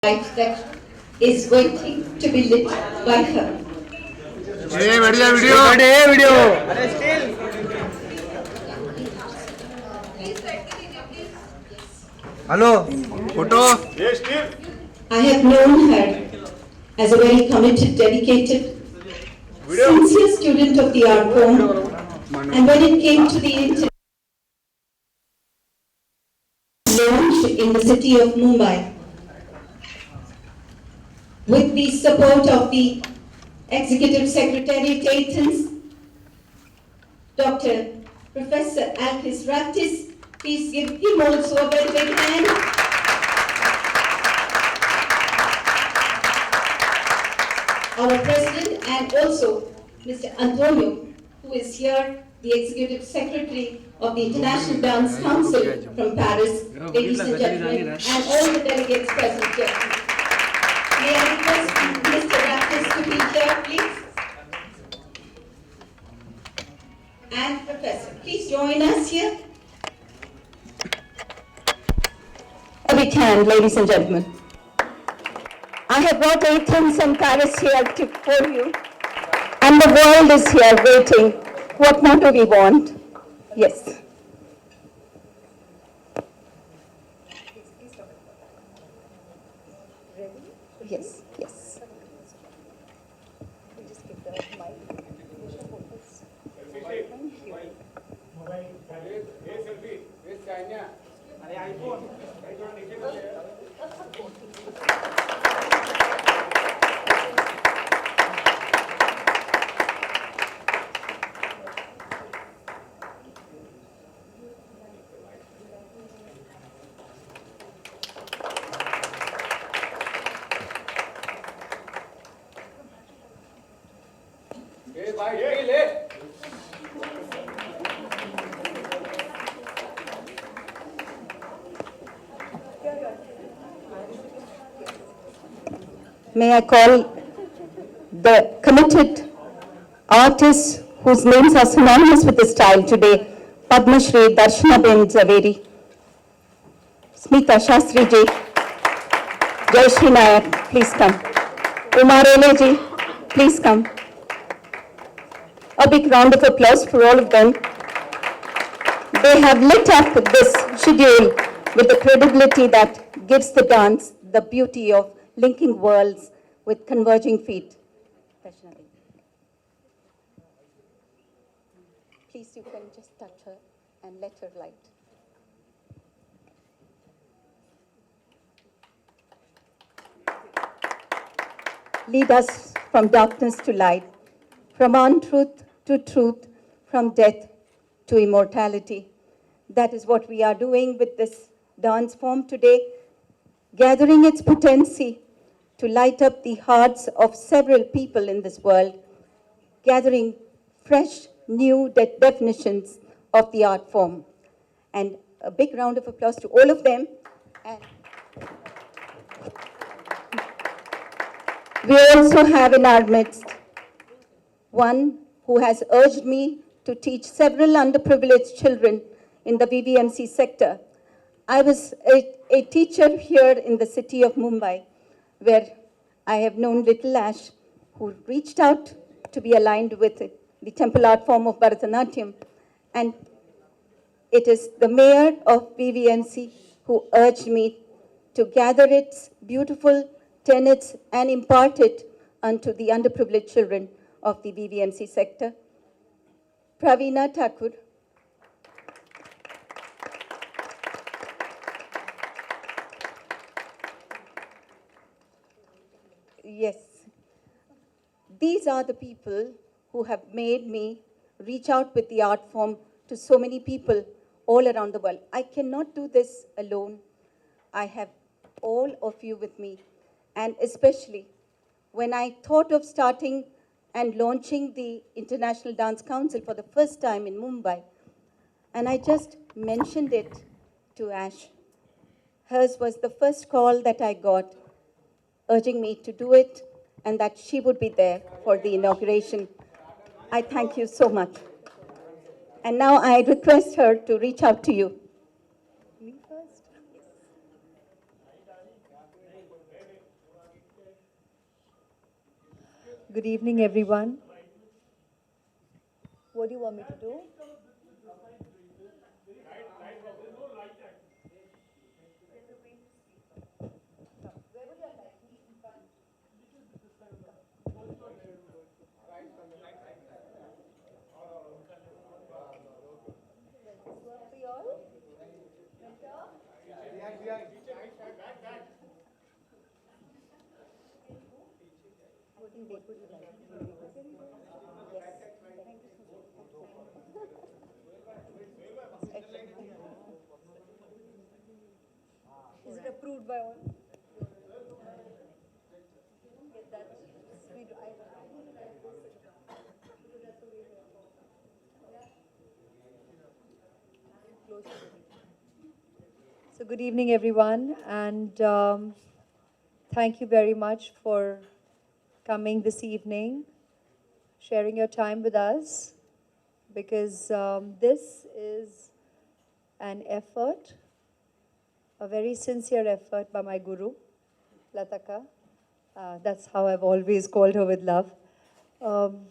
life that is waiting to be lit by her. बढ़िया video hello photo I have known her as a very committed, dedicated, sincere student of the art form, and when it came to the launch in the city of Mumbai, with the support of the Executive Secretary Dayton's Dr. Professor Alkis Raptis, please give him also a very big hand. Our President and also Mr. Antonio, who is here, the Executive Secretary of the International Dance Council from Paris, ladies and gentlemen, and all the delegates present here. May I request Mr. Raptis to be here, please? And Professor, please join us here. A big hand, ladies and gentlemen. I have brought Athens and Paris here for you, and the world is here waiting. What more do we want? Yes. Yes, yes. May I call the committed artists whose names are synonymous with the style today, Padma Shri Darshana Ben Zaveri, Smita Shastri ji, Jai Shri Nayak, please come. Umar Ele ji, please come. A big round of applause for all of them. They have lit up this schedule with the credibility that gives the dance the beauty of linking worlds with converging feet. Please, you can just touch her and let her light. Lead us from darkness to light, from untruth to truth, from death to immortality. That is what we are doing with this dance form today, gathering its potency to light up the hearts of several people in this world, gathering fresh, new definitions of the art form. And a big round of applause to all of them. And we also have in our midst one who has urged me to teach several underprivileged children in the VVMC sector. I was a teacher here in the city of Mumbai, where I have known Little Ash, who reached out to be aligned with the temple art form of Bharatanatyam. And it is the mayor of VVMC who urged me to gather its beautiful tenets and impart it unto the underprivileged children of the VVMC sector. Praveena Thakur. Yes. These are the people who have made me reach out with the art form to so many people all around the world. I cannot do this alone. I have all of you with me. And especially when I thought of starting and launching the International Dance Council for the first time in Mumbai, and I just mentioned it to Ash. Hers was the first call that I got, urging me to do it, and that she would be there for the inauguration. I thank you so much. And now I request her to reach out to you. Me first? Good evening, everyone. What do you want me to do? Is it approved by all? So, good evening, everyone, and thank you very much for coming this evening, sharing your time with us, because this is an effort, a very sincere effort by my guru, Lataka. That's how I've always called her with love. Um,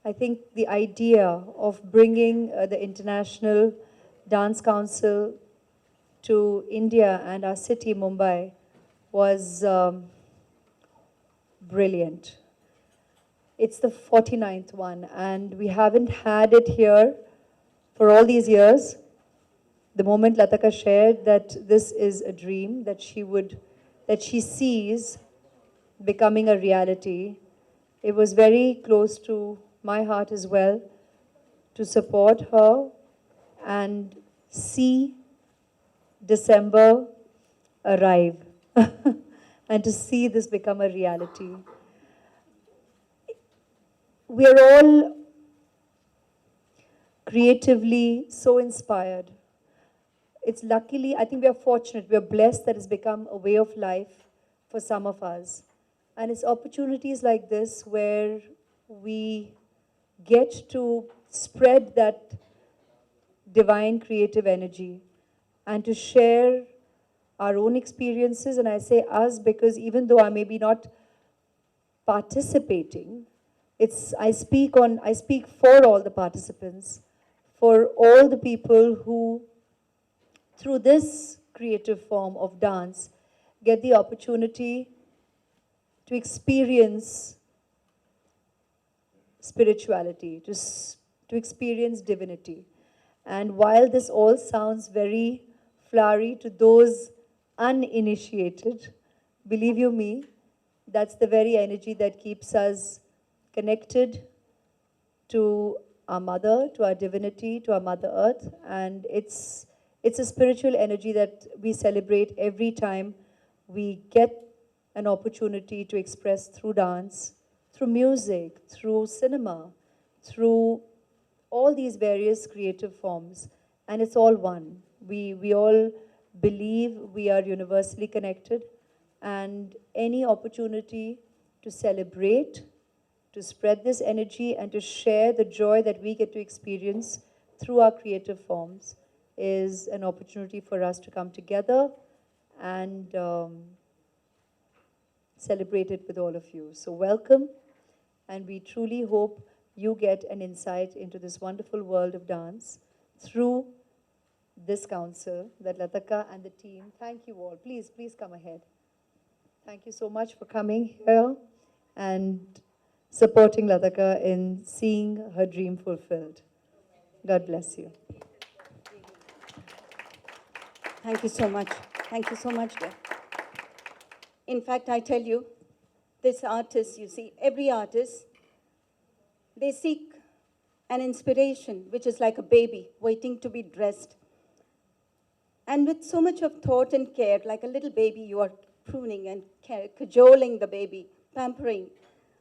I think the idea of bringing the International Dance Council to India and our city, Mumbai, was brilliant. It's the 49th one, and we haven't had it here for all these years. The moment Lataka shared that this is a dream that she sees becoming a reality, it was very close to my heart as well to support her and see December arrive and to see this become a reality. We are all creatively so inspired. It's luckily, I think we are fortunate, we are blessed that it's become a way of life for some of us. And it's opportunities like this where we get to spread that divine creative energy and to share our own experiences. And I say us because even though I may be not participating, I speak for all the participants, for all the people who, through this creative form of dance, get the opportunity to experience spirituality, to experience divinity. And while this all sounds very flowery to those uninitiated, believe you me, that's the very energy that keeps us connected to our mother, to our divinity, to our Mother Earth. And it's a spiritual energy that we celebrate every time we get an opportunity to express through dance, through music, through cinema, through all these various creative forms. And it's all one. We all believe we are universally connected, and any opportunity to celebrate, to spread this energy, and to share the joy that we get to experience through our creative forms is an opportunity for us to come together and celebrate it with all of you. So welcome, and we truly hope you get an insight into this wonderful world of dance through this council that Lataka and the team. Thank you all. Please come ahead. Thank you so much for coming here and supporting Lataka in seeing her dream fulfilled. God bless you. Thank you so much. Thank you so much, dear. In fact, I tell you, this artist, you see, every artist, they seek an inspiration, which is like a baby waiting to be dressed. And with so much of thought and care, like a little baby, you are pruning and cajoling the baby, pampering.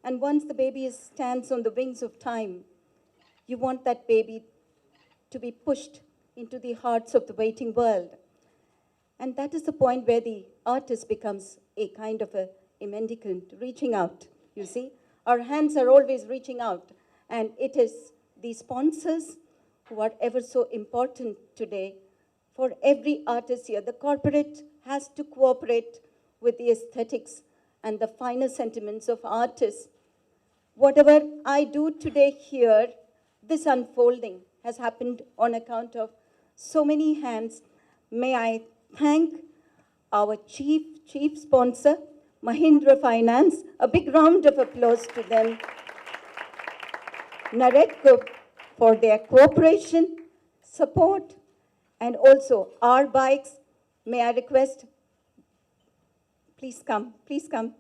And once the baby stands on the wings of time, you want that baby to be pushed into the hearts of the waiting world. And that is the point where the artist becomes a kind of a mendicant, reaching out, you see. Our hands are always reaching out. And it is the sponsors who are ever so important today. For every artist here, the corporate has to cooperate with the aesthetics and the finer sentiments of artists. Whatever I do today here, this unfolding has happened on account of so many hands. May I thank our chief sponsor, Mahindra Finance. A big round of applause to them. Naredco for their cooperation, support, and also our bikes. May I request, please come, please come.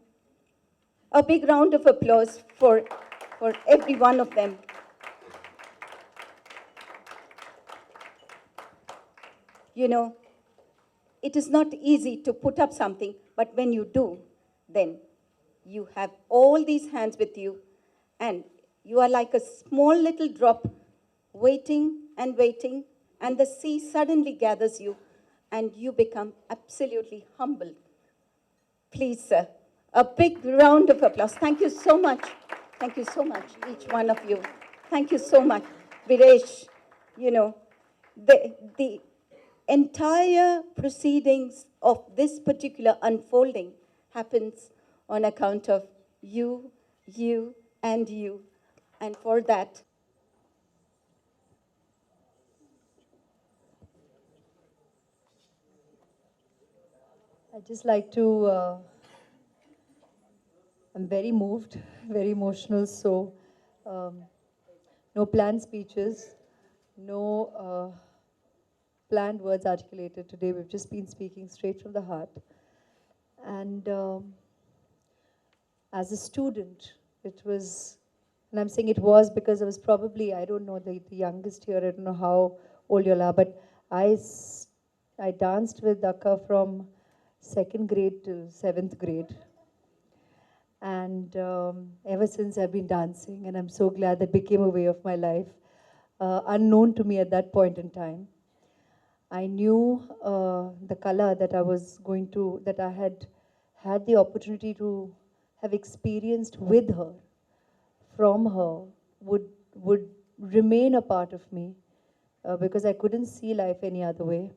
A big round of applause for every one of them. You know, it is not easy to put up something, but when you do, then you have all these hands with you, and you are like a small little drop waiting and waiting, and the sea suddenly gathers you, and you become absolutely humble. Please, sir, a big round of applause. Thank you so much. Thank you so much, each one of you. Thank you so much. Viresh, you know, the entire proceedings of this particular unfolding happens on account of you, and you. And for that, I'd just like to, I'm very moved, very emotional, so no planned speeches, no planned words articulated today. We've just been speaking straight from the heart. And as a student, it was, and I'm saying it was because I was probably, I don't know, the youngest here, I don't know how old you all are, but I danced with Akka from 2nd grade to 7th grade. And ever since I've been dancing, and I'm so glad that became a way of my life, unknown to me at that point in time. I knew the color that I was going to, that I had the opportunity to have experienced with her, from her, would remain a part of me because I couldn't see life any other way.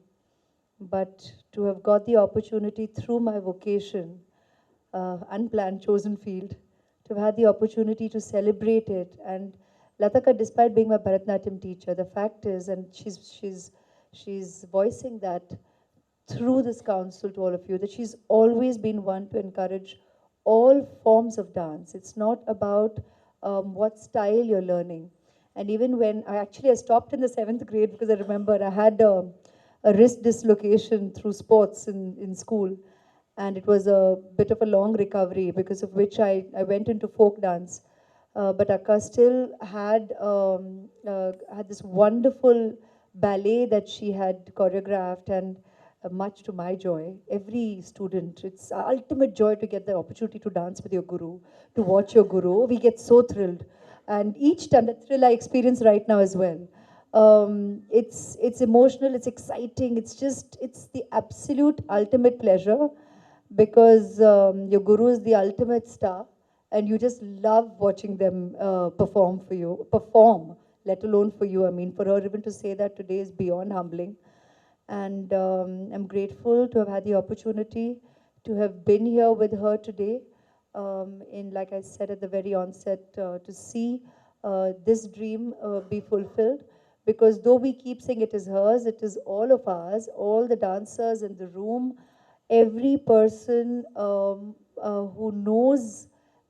But to have got the opportunity through my vocation, unplanned, chosen field, to have had the opportunity to celebrate it. And Lataka, despite being my Bharatanatyam teacher, the fact is, and she's voicing that through this council to all of you, that she's always been one to encourage all forms of dance. It's not about what style you're learning. And even when I stopped in the 7th grade because I remember I had a wrist dislocation through sports in school. And it was a bit of a long recovery, because of which I went into folk dance. But Akka still had this wonderful ballet that she had choreographed, and much to my joy, every student, it's our ultimate joy to get the opportunity to dance with your guru, to watch your guru. We get so thrilled. And each time, that thrill I experience right now as well. It's emotional, it's exciting, it's the absolute ultimate pleasure, because your guru is the ultimate star, and you just love watching them perform, let alone for you. I mean, for her even to say that today is beyond humbling. And I'm grateful to have had the opportunity to have been here with her today, like I said at the very onset, to see this dream be fulfilled. Because though we keep saying it is hers, it is all of ours, all the dancers in the room, every person who knows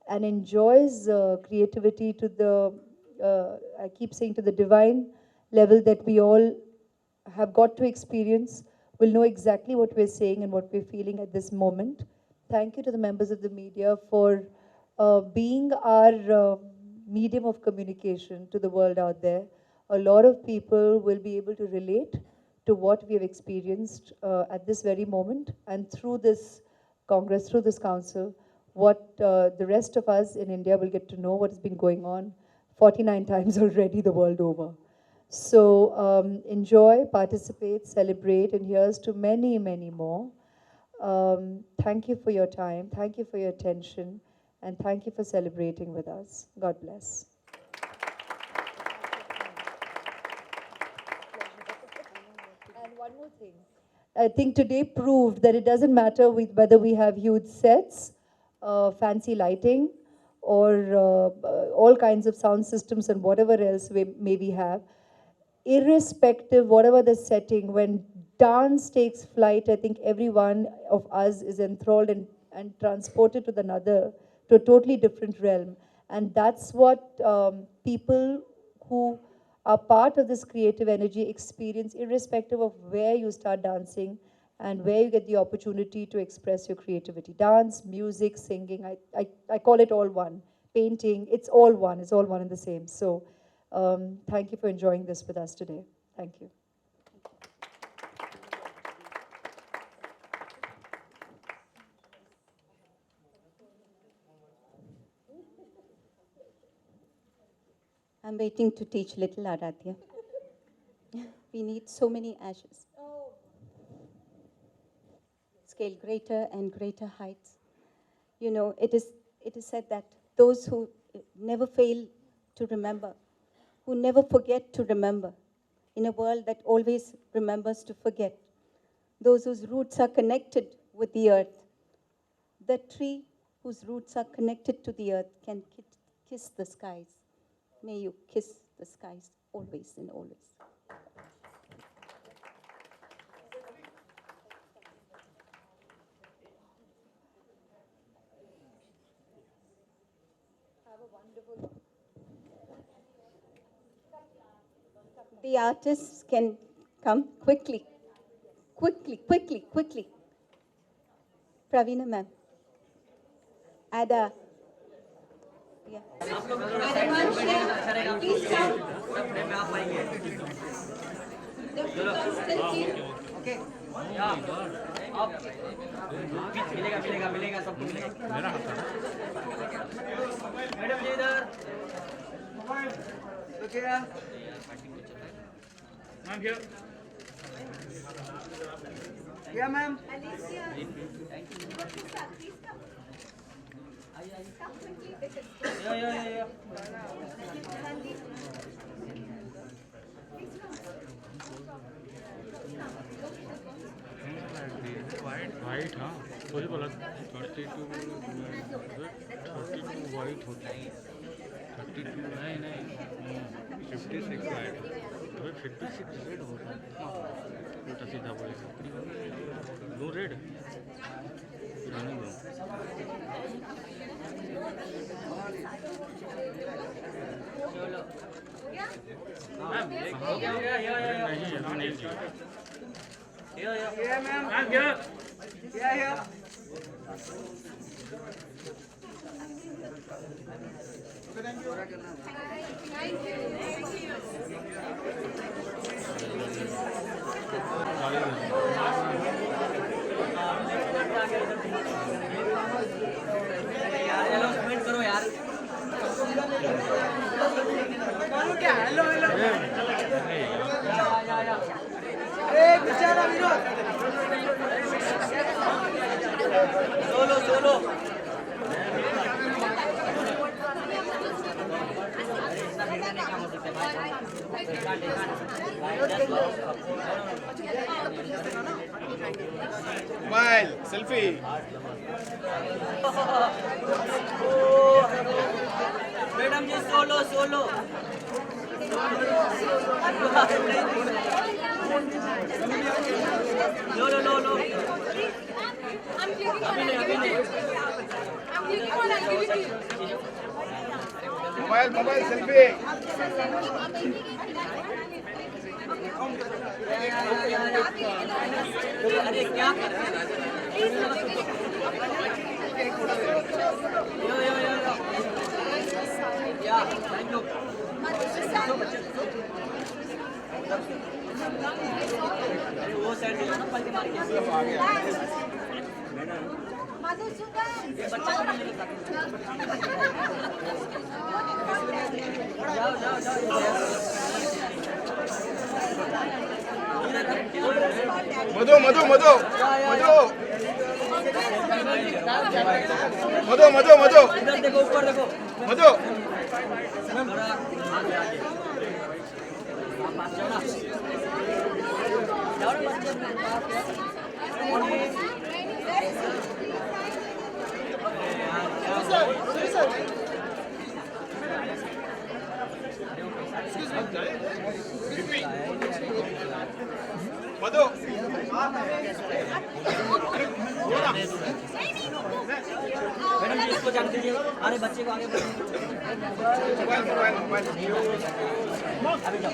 and enjoys creativity to the, I keep saying, to the divine level that we all have got to experience, will know exactly what we're saying and what we're feeling at this moment. Thank you to the members of the media for being our medium of communication to the world out there. A lot of people will be able to relate to what we have experienced at this very moment, and through this Congress, through this council, what the rest of us in India will get to know what has been going on 49 times already the world over. So enjoy, participate, celebrate, and here's to many, many more. Thank you for your time, thank you for your attention, and thank you for celebrating with us. God bless. And one more thing. I think today proved that it doesn't matter whether we have huge sets fancy lighting or all kinds of sound systems and whatever else we maybe have. Irrespective, whatever the setting, when dance takes flight, I think every one of us is enthralled and transported to to a totally different realm. And that's what people who are part of this creative energy experience, irrespective of where you start dancing and where you get the opportunity to express your creativity. Dance, music, singing, I call it all one. Painting, it's all one and the same. So thank you for enjoying this with us today. Thank you. I'm waiting to teach little Aradhya. We need so many ashes. Scale greater and greater heights. You know, it is said that those who never fail to remember, who never forget to remember, in a world that always remembers to forget, those whose roots are connected with the earth, the tree whose roots are connected to the earth can kiss the skies. May you kiss the skies always and always. The artists can come quickly. Praveena ma'am. Ada. Yeah. मिलेगा सबको मिलेगा madam जी इधर ma'am क्या ma'am या white हाँ वही बोला 32 white होता है 32 नहीं 56 वाइट तो 56 रेड होता है उल्टा सीधा बोलेगा दो रेड रहने दो नहीं अभी नहीं Yeah, ma'am. I'm good. Yeah. यार कमेंट करो यार क्या हेलो बेचारा Vinod solo Smile, selfie. Madam ji solo लो I'm clicking on it. I'm clicking on it. Give it to you. Mobile selfie. अरे क्या कर रहे या थैंक यू वो साइड से ना पलटी मार के ये बच्चा को नहीं लेता मधु इधर देखो ऊपर देखो मधु पास जाओ ना जाओ ना मधु मैडम जी इसको जाने दीजिए, अरे बच्चे को आगे बढ़ाइए। मोबाइल अभी जाओ।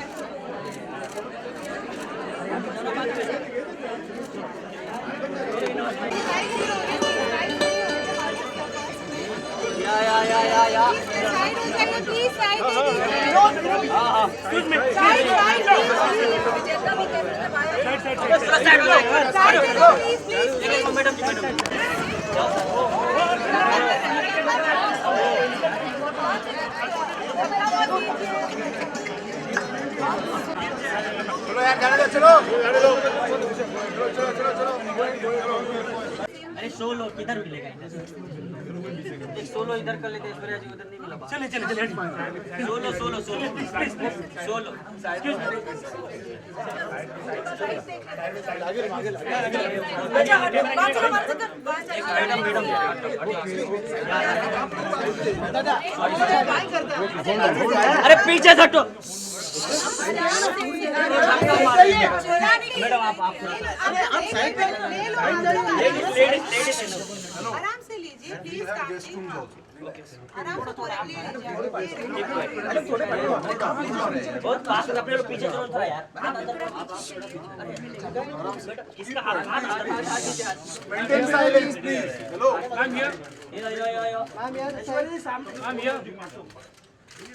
या Side हो जाइए, please, side दे दीजिए। हाँ हाँ Side, side, please. थोड़ा साइड हो जाओ। Side दे दो, please, please. देखो मैडम जी, मैडम चलो यार गाड़ी दो चलो चलो अरे सोलो किधर मिलेगा इधर? एक सोलो इधर कर लेते हैं, ऐश्वर्या जी उधर नहीं मिला। चले चले चले solo solo solo solo madam madam अरे पीछे हटो मैडम आप लेडीज आराम से लीजिए प्लीज आराम से थोड़ा ले लीजिए बहुत फास्ट अपने लोग पीछे चलो थोड़ा यार इसका हाथ maintain silence please hello yo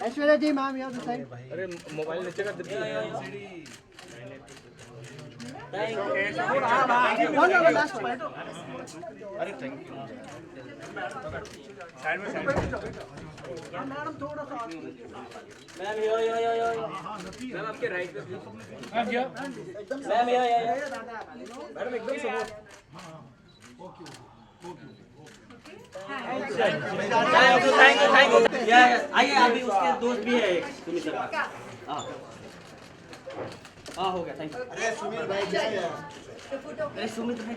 Aishwarya ji ma'am यहाँ पे साइड अरे मोबाइल नीचे कर दे वन नंबर लास्ट पॉइंट अरे थैंक यू मैडम थोड़ा सा मैम यो मैम आपके राइट पे मैम यो मैडम एकदम सुनो थैंक यू आइए अभी उसके दोस्त भी है एक सुमित हाँ हो गया थैंक यू अरे सुमित भाई